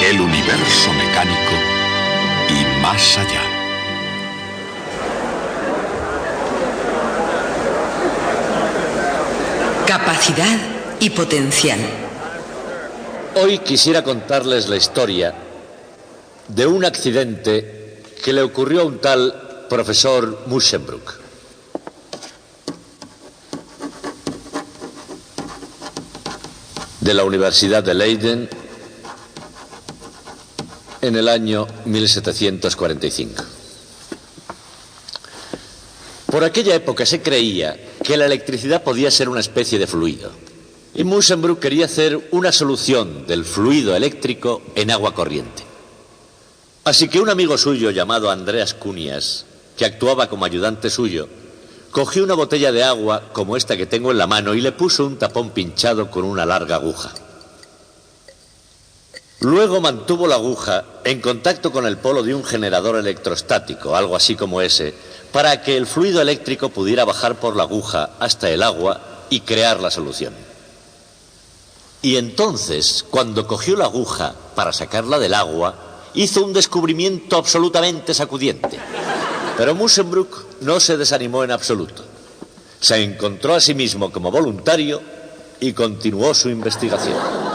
el universo mecánico y más allá. Capacidad y potencial. Hoy quisiera contarles la historia de un accidente que le ocurrió a un tal profesor Musschenbroek. De la Universidad de Leiden en el año 1745. Por aquella época se creía que la electricidad podía ser una especie de fluido, y Musschenbroek quería hacer una solución del fluido eléctrico en agua corriente. Así que un amigo suyo llamado Andreas Cunias, que actuaba como ayudante suyo, cogió una botella de agua como esta que tengo en la mano y le puso un tapón pinchado con una larga aguja. Luego mantuvo la aguja en contacto con el polo de un generador electrostático, algo así como ese, para que el fluido eléctrico pudiera bajar por la aguja hasta el agua y crear la solución. Y entonces, cuando cogió la aguja para sacarla del agua, hizo un descubrimiento absolutamente sacudiente. Pero Musschenbroek no se desanimó en absoluto. Se encontró a sí mismo como voluntario y continuó su investigación.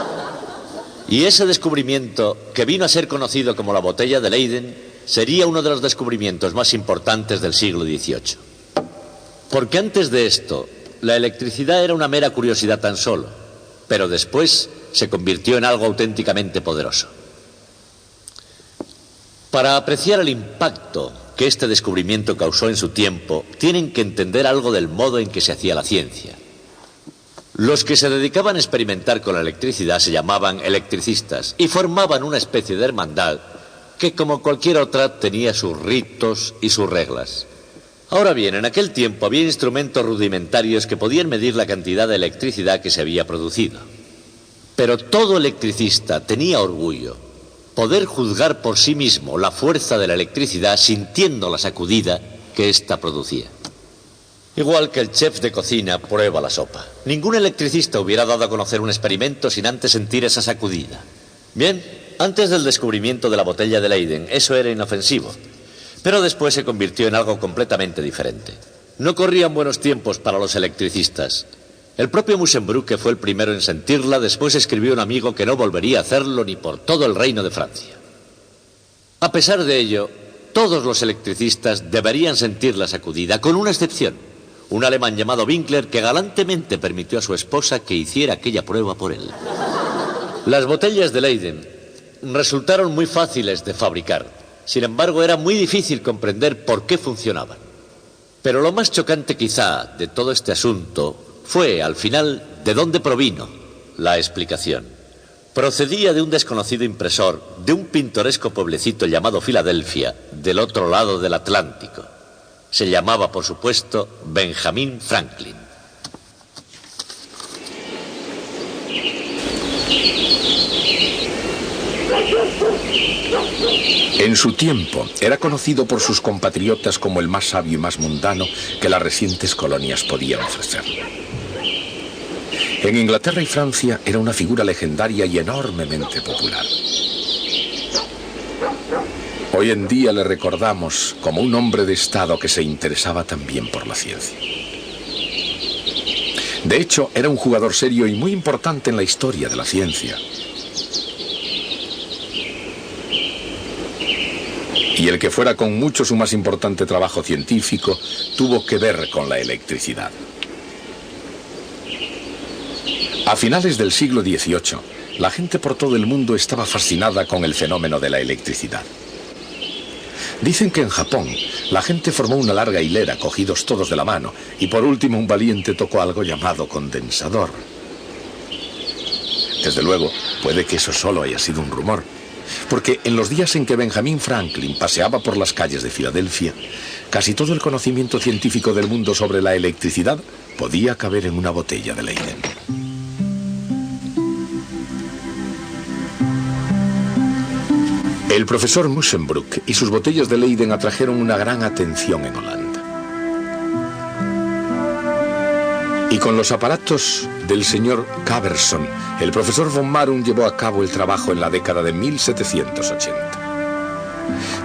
Y ese descubrimiento, que vino a ser conocido como la botella de Leyden, sería uno de los descubrimientos más importantes del siglo XVIII. Porque antes de esto, la electricidad era una mera curiosidad tan solo, pero después se convirtió en algo auténticamente poderoso. Para apreciar el impacto que este descubrimiento causó en su tiempo, tienen que entender algo del modo en que se hacía la ciencia. Los que se dedicaban a experimentar con la electricidad se llamaban electricistas y formaban una especie de hermandad que, como cualquier otra, tenía sus ritos y sus reglas. Ahora bien, en aquel tiempo había instrumentos rudimentarios que podían medir la cantidad de electricidad que se había producido. Pero todo electricista tenía orgullo: poder juzgar por sí mismo la fuerza de la electricidad sintiendo la sacudida que ésta producía. Igual que el chef de cocina prueba la sopa. Ningún electricista hubiera dado a conocer un experimento sin antes sentir esa sacudida. Bien, antes del descubrimiento de la botella de Leyden, eso era inofensivo. Pero después se convirtió en algo completamente diferente. No corrían buenos tiempos para los electricistas. El propio Musschenbroek, que fue el primero en sentirla, después escribió a un amigo que no volvería a hacerlo ni por todo el reino de Francia. A pesar de ello, todos los electricistas deberían sentir la sacudida, con una excepción: un alemán llamado Winkler, que galantemente permitió a su esposa que hiciera aquella prueba por él. Las botellas de Leyden resultaron muy fáciles de fabricar. Sin embargo, era muy difícil comprender por qué funcionaban. Pero lo más chocante quizá de todo este asunto fue, al final, de dónde provino la explicación. Procedía de un desconocido impresor de un pintoresco pueblecito llamado Filadelfia, del otro lado del Atlántico. Se llamaba, por supuesto, Benjamin Franklin. En su tiempo, era conocido por sus compatriotas como el más sabio y más mundano que las recientes colonias podían ofrecer. En Inglaterra y Francia era una figura legendaria y enormemente popular. Hoy en día le recordamos como un hombre de Estado que se interesaba también por la ciencia. De hecho, era un jugador serio y muy importante en la historia de la ciencia. Y el que fuera con mucho su más importante trabajo científico tuvo que ver con la electricidad. A finales del siglo XVIII, la gente por todo el mundo estaba fascinada con el fenómeno de la electricidad. Dicen que en Japón la gente formó una larga hilera, cogidos todos de la mano, y por último un valiente tocó algo llamado condensador. Desde luego, puede que eso solo haya sido un rumor, porque en los días en que Benjamin Franklin paseaba por las calles de Filadelfia, casi todo el conocimiento científico del mundo sobre la electricidad podía caber en una botella de Leyden. El profesor Musschenbroek y sus botellas de Leyden atrajeron una gran atención en Holanda. Y con los aparatos del señor Caverson, el profesor von Marum llevó a cabo el trabajo en la década de 1780.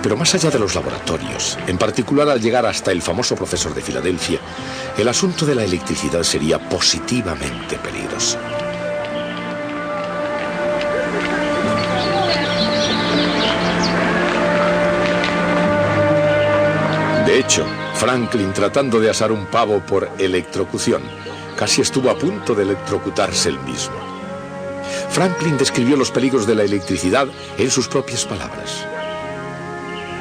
Pero más allá de los laboratorios, en particular al llegar hasta el famoso profesor de Filadelfia, el asunto de la electricidad sería positivamente peligroso. De hecho, Franklin, tratando de asar un pavo por electrocución, casi estuvo a punto de electrocutarse él mismo. Franklin describió los peligros de la electricidad en sus propias palabras.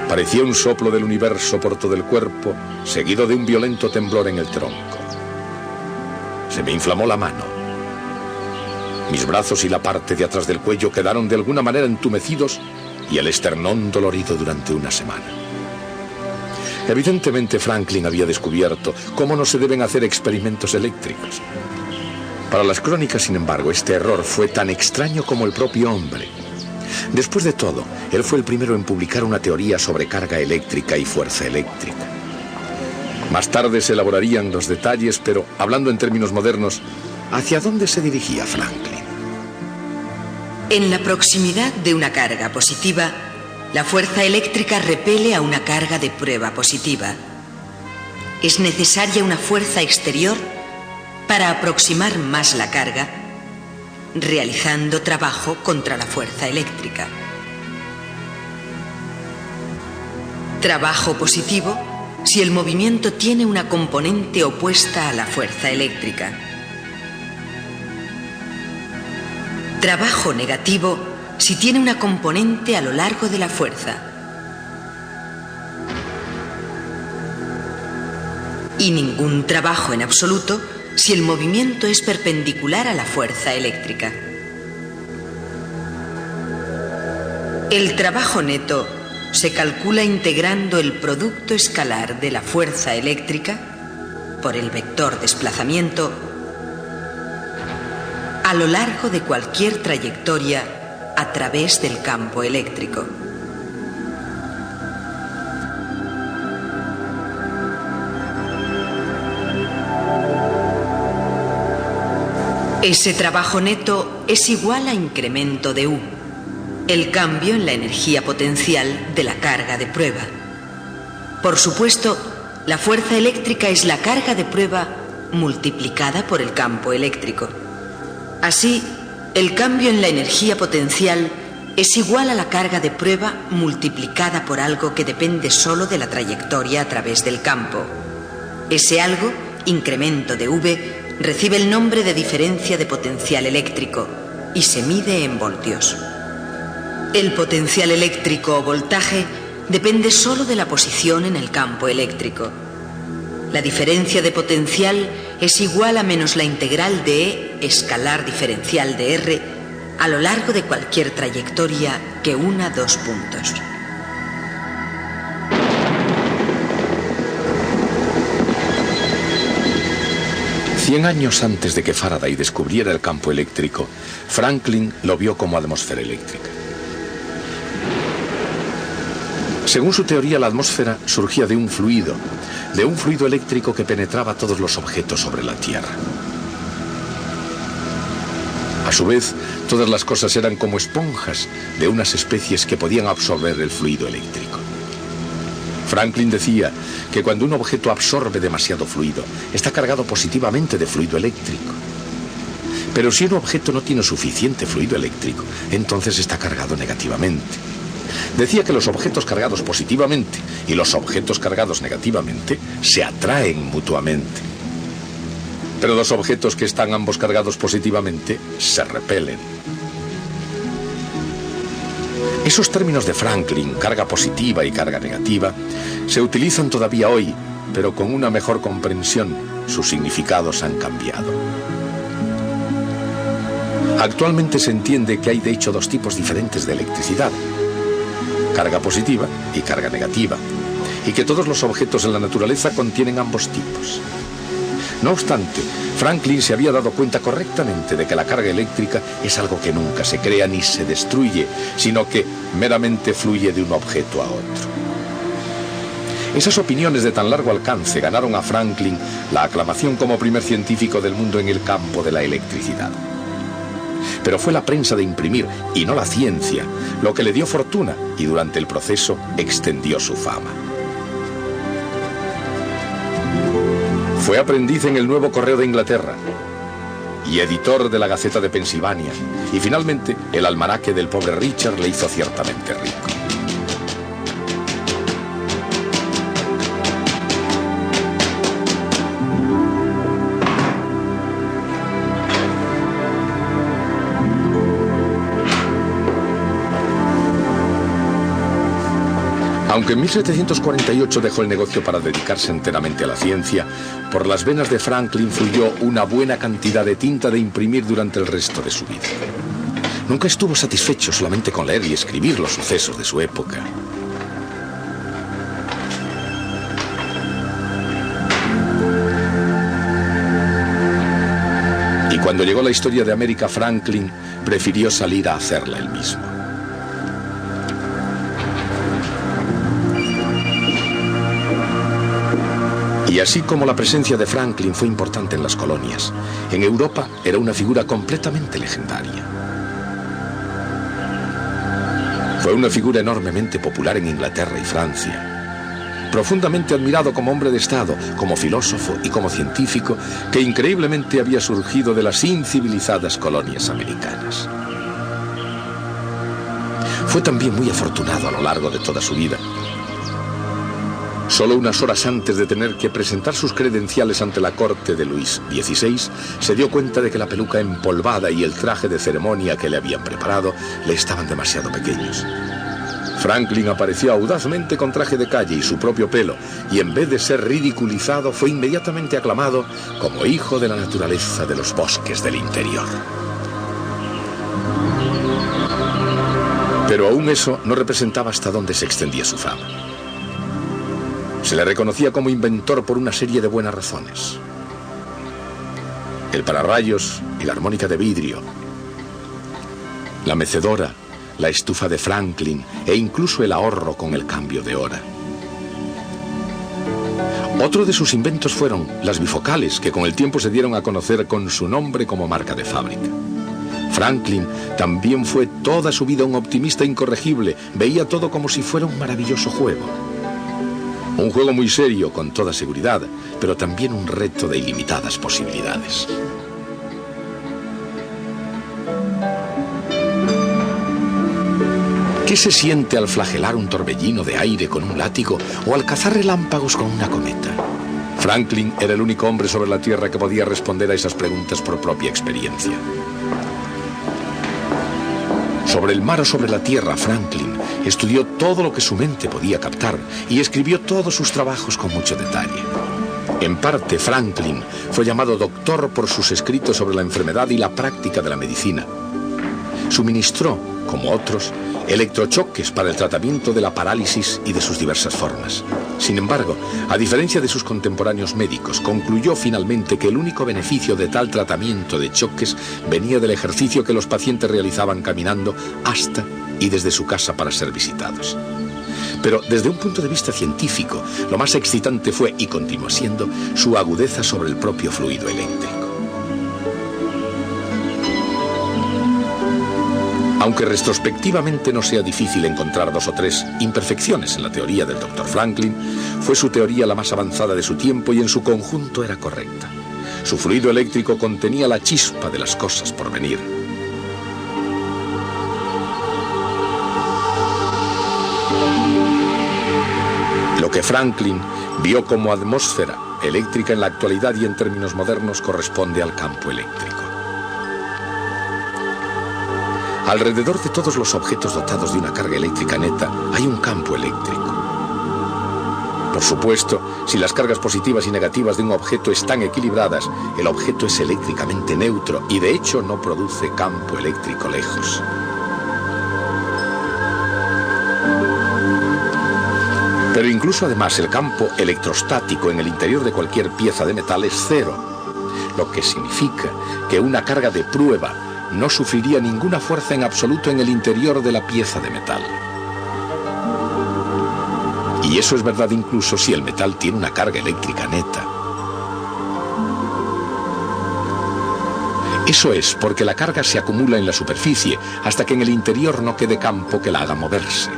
Parecía un soplo del universo por todo el cuerpo, seguido de un violento temblor en el tronco. Se me inflamó la mano. Mis brazos y la parte de atrás del cuello quedaron de alguna manera entumecidos y el esternón dolorido durante una semana. Evidentemente, Franklin había descubierto cómo no se deben hacer experimentos eléctricos. Para las crónicas, sin embargo, este error fue tan extraño como el propio hombre. Después de todo, él fue el primero en publicar una teoría sobre carga eléctrica y fuerza eléctrica. Más tarde se elaborarían los detalles, pero, hablando en términos modernos, ¿hacia dónde se dirigía Franklin? En la proximidad de una carga positiva, la fuerza eléctrica repele a una carga de prueba positiva. Es necesaria una fuerza exterior para aproximar más la carga, realizando trabajo contra la fuerza eléctrica. Trabajo positivo si el movimiento tiene una componente opuesta a la fuerza eléctrica. Trabajo negativo si tiene una componente a lo largo de la fuerza. Y ningún trabajo en absoluto si el movimiento es perpendicular a la fuerza eléctrica. El trabajo neto se calcula integrando el producto escalar de la fuerza eléctrica por el vector desplazamiento a lo largo de cualquier trayectoria a través del campo eléctrico. Ese trabajo neto es igual a incremento de U, el cambio en la energía potencial de la carga de prueba. Por supuesto, la fuerza eléctrica es la carga de prueba multiplicada por el campo eléctrico. Así, el cambio en la energía potencial es igual a la carga de prueba multiplicada por algo que depende solo de la trayectoria a través del campo. Ese algo, incremento de V, recibe el nombre de diferencia de potencial eléctrico y se mide en voltios. El potencial eléctrico o voltaje depende solo de la posición en el campo eléctrico. La diferencia de potencial es igual a menos la integral de E escalar diferencial de R a lo largo de cualquier trayectoria que una dos puntos. Cien años antes de que Faraday descubriera el campo eléctrico, Franklin lo vio como atmósfera eléctrica. Según su teoría, la atmósfera surgía de un fluido eléctrico que penetraba todos los objetos sobre la Tierra. A su vez, todas las cosas eran como esponjas de unas especies que podían absorber el fluido eléctrico. Franklin decía que cuando un objeto absorbe demasiado fluido, está cargado positivamente de fluido eléctrico. Pero si un objeto no tiene suficiente fluido eléctrico, entonces está cargado negativamente. Decía que los objetos cargados positivamente y los objetos cargados negativamente se atraen mutuamente. Pero los objetos que están ambos cargados positivamente se repelen. Esos términos de Franklin, carga positiva y carga negativa, se utilizan todavía hoy, pero con una mejor comprensión, sus significados han cambiado. Actualmente se entiende que hay de hecho dos tipos diferentes de electricidad: carga positiva y carga negativa, y que todos los objetos en la naturaleza contienen ambos tipos. No obstante, Franklin se había dado cuenta correctamente de que la carga eléctrica es algo que nunca se crea ni se destruye, sino que meramente fluye de un objeto a otro. Esas opiniones de tan largo alcance ganaron a Franklin la aclamación como primer científico del mundo en el campo de la electricidad. Pero fue la prensa de imprimir, y no la ciencia, lo que le dio fortuna y durante el proceso extendió su fama. Fue aprendiz en el Nuevo Correo de Inglaterra y editor de la Gaceta de Pensilvania, y finalmente el almanaque del pobre Richard le hizo ciertamente rico. Aunque en 1748 dejó el negocio para dedicarse enteramente a la ciencia, por las venas de Franklin fluyó una buena cantidad de tinta de imprimir durante el resto de su vida. Nunca estuvo satisfecho solamente con leer y escribir los sucesos de su época. Y cuando llegó la historia de América, Franklin prefirió salir a hacerla él mismo. Y así como la presencia de Franklin fue importante en las colonias, en Europa era una figura completamente legendaria. Fue una figura enormemente popular en Inglaterra y Francia, profundamente admirado como hombre de Estado, como filósofo y como científico, que increíblemente había surgido de las incivilizadas colonias americanas. Fue también muy afortunado a lo largo de toda su vida. Solo unas horas antes de tener que presentar sus credenciales ante la corte de Luis XVI, se dio cuenta de que la peluca empolvada y el traje de ceremonia que le habían preparado le estaban demasiado pequeños. Franklin apareció audazmente con traje de calle y su propio pelo, y en vez de ser ridiculizado, fue inmediatamente aclamado como hijo de la naturaleza de los bosques del interior. Pero aún eso no representaba hasta dónde se extendía su fama. Se le reconocía como inventor por una serie de buenas razones. El pararrayos y la armónica de vidrio, la mecedora, la estufa de Franklin e incluso el ahorro con el cambio de hora. Otro de sus inventos fueron las bifocales, que con el tiempo se dieron a conocer con su nombre como marca de fábrica. Franklin también fue toda su vida un optimista incorregible, veía todo como si fuera un maravilloso juego. Un juego muy serio, con toda seguridad, pero también un reto de ilimitadas posibilidades. ¿Qué se siente al flagelar un torbellino de aire con un látigo o al cazar relámpagos con una cometa? Franklin era el único hombre sobre la Tierra que podía responder a esas preguntas por propia experiencia. Sobre el mar o sobre la tierra, Franklin estudió todo lo que su mente podía captar y escribió todos sus trabajos con mucho detalle. En parte, Franklin fue llamado doctor por sus escritos sobre la enfermedad y la práctica de la medicina. Suministró, como otros, electrochoques para el tratamiento de la parálisis y de sus diversas formas. Sin embargo, a diferencia de sus contemporáneos médicos, concluyó finalmente que el único beneficio de tal tratamiento de choques venía del ejercicio que los pacientes realizaban caminando hasta y desde su casa para ser visitados. Pero desde un punto de vista científico, lo más excitante fue, y continúa siendo, su agudeza sobre el propio fluido eléctrico. Aunque retrospectivamente no sea difícil encontrar 2 o 3 imperfecciones en la teoría del Dr. Franklin, fue su teoría la más avanzada de su tiempo y en su conjunto era correcta. Su fluido eléctrico contenía la chispa de las cosas por venir. Lo que Franklin vio como atmósfera eléctrica en la actualidad y en términos modernos corresponde al campo eléctrico. Alrededor de todos los objetos dotados de una carga eléctrica neta hay un campo eléctrico. Por supuesto, si las cargas positivas y negativas de un objeto están equilibradas, el objeto es eléctricamente neutro y de hecho no produce campo eléctrico lejos. Pero incluso además el campo electrostático en el interior de cualquier pieza de metal es cero, lo que significa que una carga de prueba no sufriría ninguna fuerza en absoluto en el interior de la pieza de metal. Y eso es verdad incluso si el metal tiene una carga eléctrica neta. Eso es porque la carga se acumula en la superficie hasta que en el interior no quede campo que la haga moverse.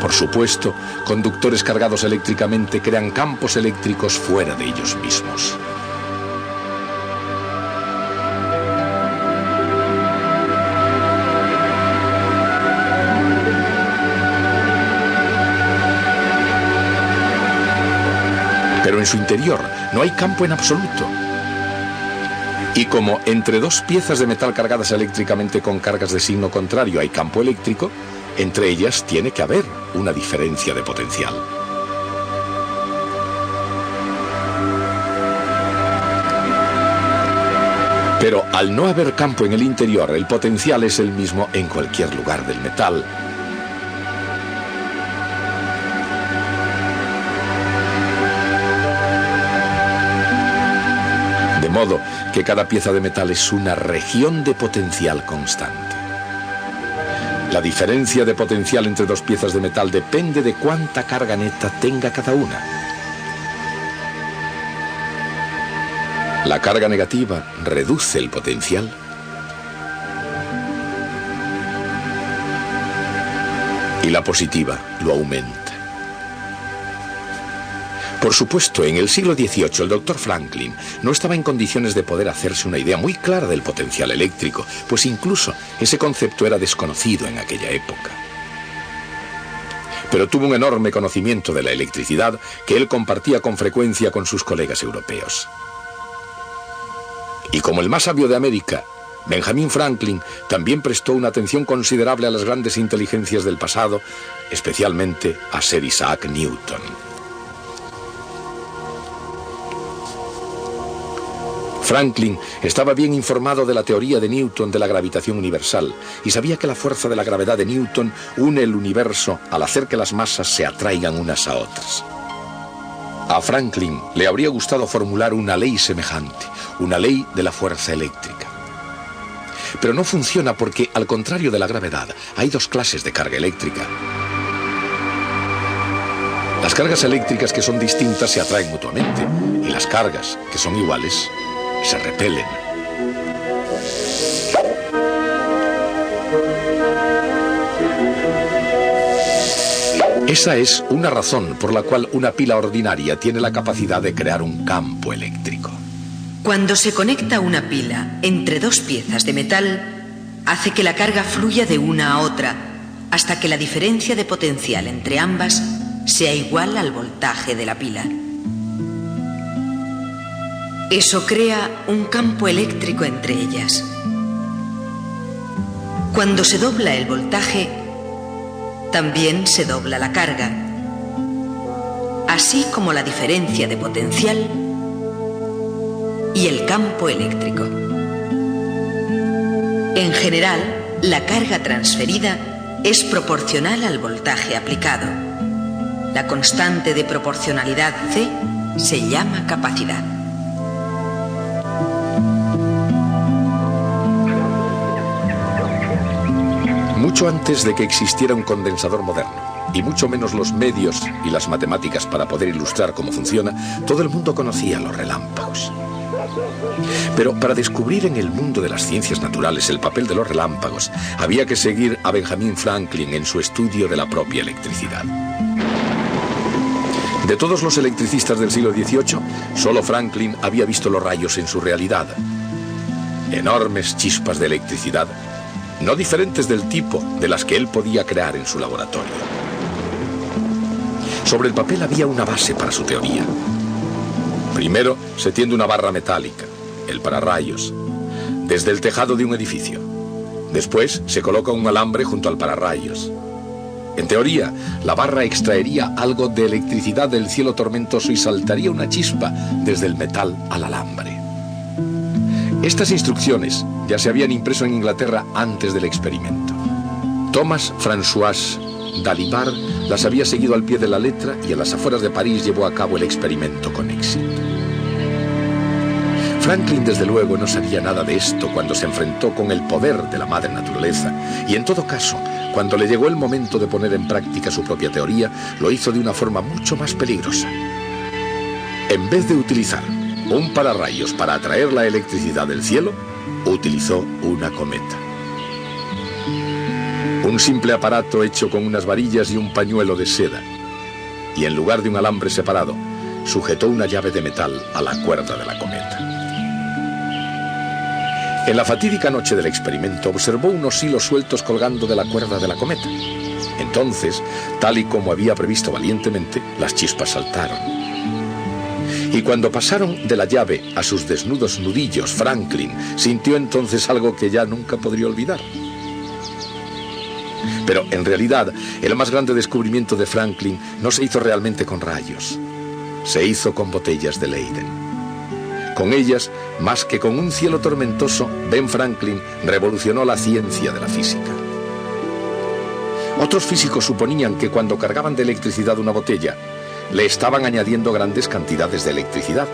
Por supuesto, conductores cargados eléctricamente crean campos eléctricos fuera de ellos mismos. Pero en su interior no hay campo en absoluto. Y como entre dos piezas de metal cargadas eléctricamente con cargas de signo contrario hay campo eléctrico, entre ellas tiene que haber una diferencia de potencial. Pero al no haber campo en el interior, el potencial es el mismo en cualquier lugar del metal. De modo que cada pieza de metal es una región de potencial constante. La diferencia de potencial entre dos piezas de metal depende de cuánta carga neta tenga cada una. La carga negativa reduce el potencial. Y la positiva lo aumenta. Por supuesto, en el siglo XVIII el doctor Franklin no estaba en condiciones de poder hacerse una idea muy clara del potencial eléctrico, pues incluso ese concepto era desconocido en aquella época. Pero tuvo un enorme conocimiento de la electricidad que él compartía con frecuencia con sus colegas europeos. Y como el más sabio de América, Benjamin Franklin también prestó una atención considerable a las grandes inteligencias del pasado, especialmente a Sir Isaac Newton. Franklin estaba bien informado de la teoría de Newton de la gravitación universal y sabía que la fuerza de la gravedad de Newton une el universo al hacer que las masas se atraigan unas a otras. A Franklin le habría gustado formular una ley semejante, una ley de la fuerza eléctrica. Pero no funciona porque, al contrario de la gravedad, hay dos clases de carga eléctrica. Las cargas eléctricas que son distintas se atraen mutuamente y las cargas que son iguales se repelen. Esa es una razón por la cual una pila ordinaria tiene la capacidad de crear un campo eléctrico. Cuando se conecta una pila entre dos piezas de metal, hace que la carga fluya de una a otra hasta que la diferencia de potencial entre ambas sea igual al voltaje de la pila. Eso crea un campo eléctrico entre ellas. Cuando se dobla el voltaje, también se dobla la carga, así como la diferencia de potencial y el campo eléctrico. En general, la carga transferida es proporcional al voltaje aplicado. La constante de proporcionalidad C se llama capacidad. Mucho antes de que existiera un condensador moderno, y mucho menos los medios y las matemáticas para poder ilustrar cómo funciona, todo el mundo conocía los relámpagos. Pero para descubrir en el mundo de las ciencias naturales el papel de los relámpagos, había que seguir a Benjamin Franklin en su estudio de la propia electricidad. De todos los electricistas del siglo XVIII, solo Franklin había visto los rayos en su realidad. Enormes chispas de electricidad, no diferentes del tipo de las que él podía crear en su laboratorio. Sobre el papel había una base para su teoría. Primero se tiende una barra metálica, el pararrayos, desde el tejado de un edificio. Después se coloca un alambre junto al pararrayos. En teoría, la barra extraería algo de electricidad del cielo tormentoso y saltaría una chispa desde el metal al alambre. Estas instrucciones ya se habían impreso en Inglaterra antes del experimento. Thomas François Dalibard las había seguido al pie de la letra y a las afueras de París llevó a cabo el experimento con éxito. Franklin, desde luego, no sabía nada de esto cuando se enfrentó con el poder de la madre naturaleza, y en todo caso, cuando le llegó el momento de poner en práctica su propia teoría, lo hizo de una forma mucho más peligrosa. En vez de utilizar un pararrayos para atraer la electricidad del cielo, utilizó una cometa. Un simple aparato hecho con unas varillas y un pañuelo de seda, y en lugar de un alambre separado, sujetó una llave de metal a la cuerda de la cometa. En la fatídica noche del experimento observó unos hilos sueltos colgando de la cuerda de la cometa. Entonces, tal y como había previsto valientemente, las chispas saltaron. Y cuando pasaron de la llave a sus desnudos nudillos, Franklin sintió entonces algo que ya nunca podría olvidar. Pero en realidad, el más grande descubrimiento de Franklin no se hizo realmente con rayos. Se hizo con botellas de Leyden. Con ellas, más que con un cielo tormentoso, Ben Franklin revolucionó la ciencia de la física. Otros físicos suponían que cuando cargaban de electricidad una botella, le estaban añadiendo grandes cantidades de electricidad.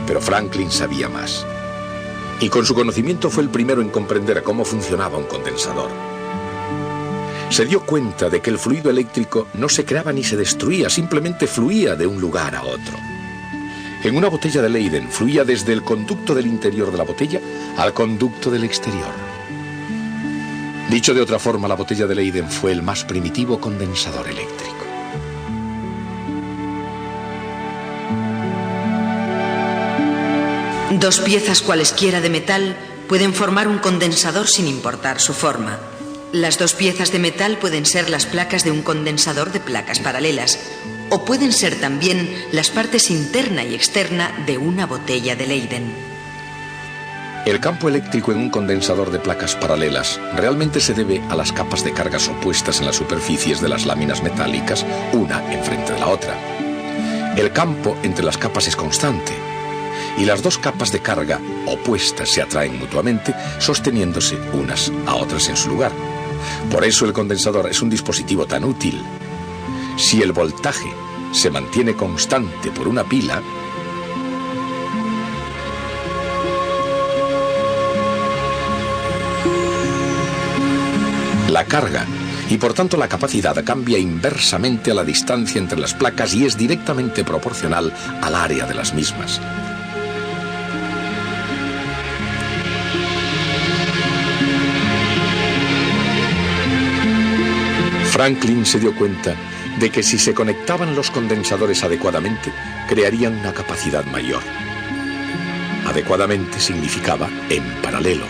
Pero Franklin sabía más. Y con su conocimiento fue el primero en comprender cómo funcionaba un condensador. Se dio cuenta de que el fluido eléctrico no se creaba ni se destruía, simplemente fluía de un lugar a otro. En una botella de Leyden fluía desde el conducto del interior de la botella al conducto del exterior. Dicho de otra forma, la botella de Leyden fue el más primitivo condensador eléctrico. Dos piezas cualesquiera de metal pueden formar un condensador sin importar su forma. Las dos piezas de metal pueden ser las placas de un condensador de placas paralelas, o pueden ser también las partes interna y externa de una botella de Leyden. El campo eléctrico en un condensador de placas paralelas realmente se debe a las capas de cargas opuestas en las superficies de las láminas metálicas, una enfrente de la otra. El campo entre las capas es constante, y las dos capas de carga opuestas se atraen mutuamente, sosteniéndose unas a otras en su lugar. Por eso el condensador es un dispositivo tan útil. Si el voltaje se mantiene constante por una pila, la carga y por tanto la capacidad cambia inversamente a la distancia entre las placas y es directamente proporcional al área de las mismas. Franklin se dio cuenta de que si se conectaban los condensadores adecuadamente, crearían una capacidad mayor. Adecuadamente significaba en paralelo.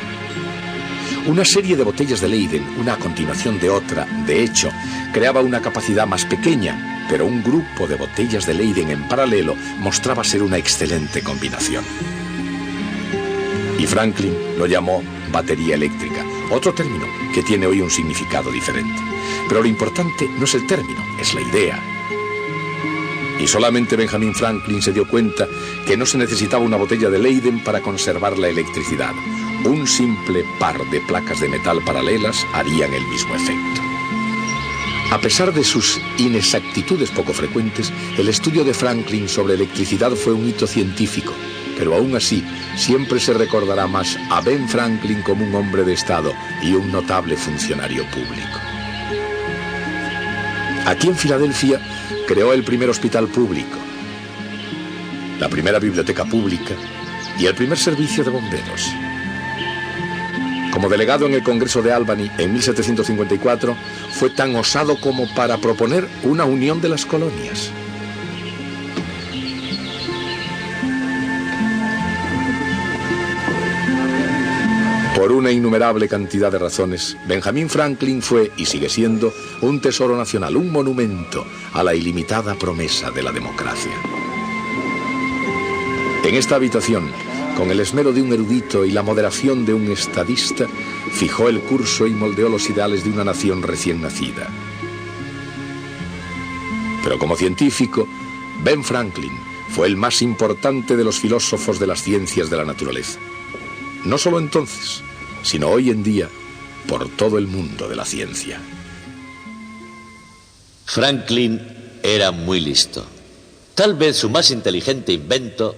Una serie de botellas de Leyden, una a continuación de otra, de hecho, creaba una capacidad más pequeña, pero un grupo de botellas de Leyden en paralelo mostraba ser una excelente combinación. Y Franklin lo llamó batería eléctrica, otro término que tiene hoy un significado diferente. Pero lo importante no es el término, es la idea. Y solamente Benjamin Franklin se dio cuenta que no se necesitaba una botella de Leyden para conservar la electricidad. Un simple par de placas de metal paralelas harían el mismo efecto. A pesar de sus inexactitudes poco frecuentes, el estudio de Franklin sobre electricidad fue un hito científico, pero aún así siempre se recordará más a Ben Franklin como un hombre de Estado y un notable funcionario público. Aquí en Filadelfia creó el primer hospital público, la primera biblioteca pública y el primer servicio de bomberos. Como delegado en el Congreso de Albany en 1754, fue tan osado como para proponer una unión de las colonias. Por una innumerable cantidad de razones, Benjamin Franklin fue y sigue siendo un tesoro nacional, un monumento a la ilimitada promesa de la democracia. En esta habitación, con el esmero de un erudito y la moderación de un estadista, fijó el curso y moldeó los ideales de una nación recién nacida. Pero como científico, Ben Franklin fue el más importante de los filósofos de las ciencias de la naturaleza. No solo entonces, sino hoy en día, por todo el mundo de la ciencia. Franklin era muy listo. Tal vez su más inteligente invento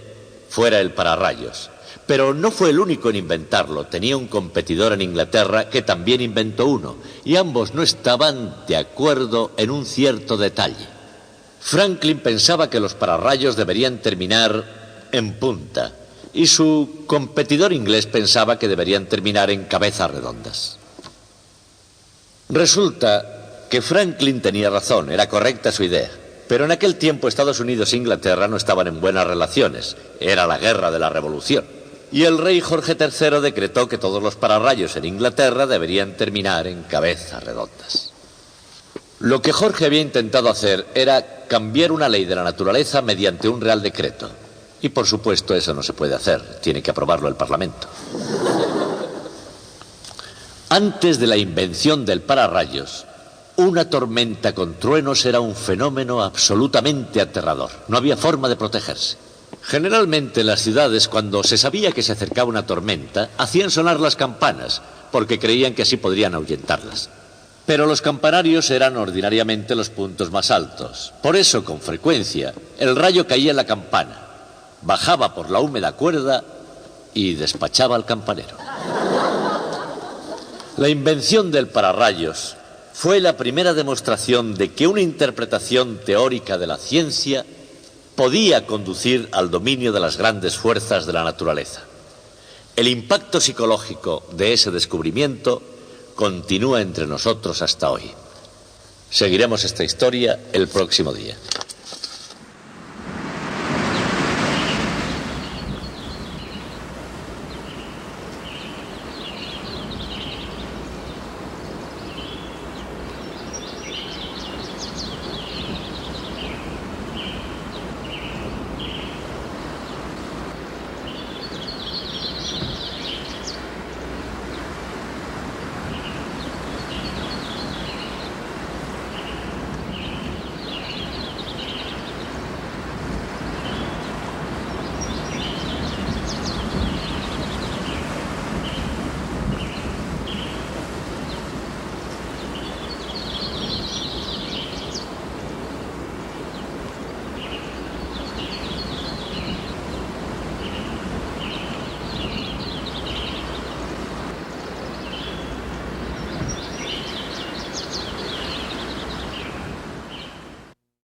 fuera el pararrayos. Pero no fue el único en inventarlo. Tenía un competidor en Inglaterra que también inventó uno, y ambos no estaban de acuerdo en un cierto detalle. Franklin pensaba que los pararrayos deberían terminar en punta, y su competidor inglés pensaba que deberían terminar en cabezas redondas. Resulta que Franklin tenía razón, era correcta su idea. Pero en aquel tiempo Estados Unidos e Inglaterra no estaban en buenas relaciones. Era la guerra de la Revolución. Y el rey Jorge III decretó que todos los pararrayos en Inglaterra deberían terminar en cabezas redondas. Lo que Jorge había intentado hacer era cambiar una ley de la naturaleza mediante un real decreto. Y por supuesto eso no se puede hacer, tiene que aprobarlo el Parlamento. Antes de la invención del pararrayos, una tormenta con truenos era un fenómeno absolutamente aterrador. No había forma de protegerse. Generalmente en las ciudades, cuando se sabía que se acercaba una tormenta, hacían sonar las campanas, porque creían que así podrían ahuyentarlas. Pero los campanarios eran ordinariamente los puntos más altos. Por eso, con frecuencia, el rayo caía en la campana, bajaba por la húmeda cuerda y despachaba al campanero. La invención del pararrayos fue la primera demostración de que una interpretación teórica de la ciencia podía conducir al dominio de las grandes fuerzas de la naturaleza. El impacto psicológico de ese descubrimiento continúa entre nosotros hasta hoy. Seguiremos esta historia el próximo día.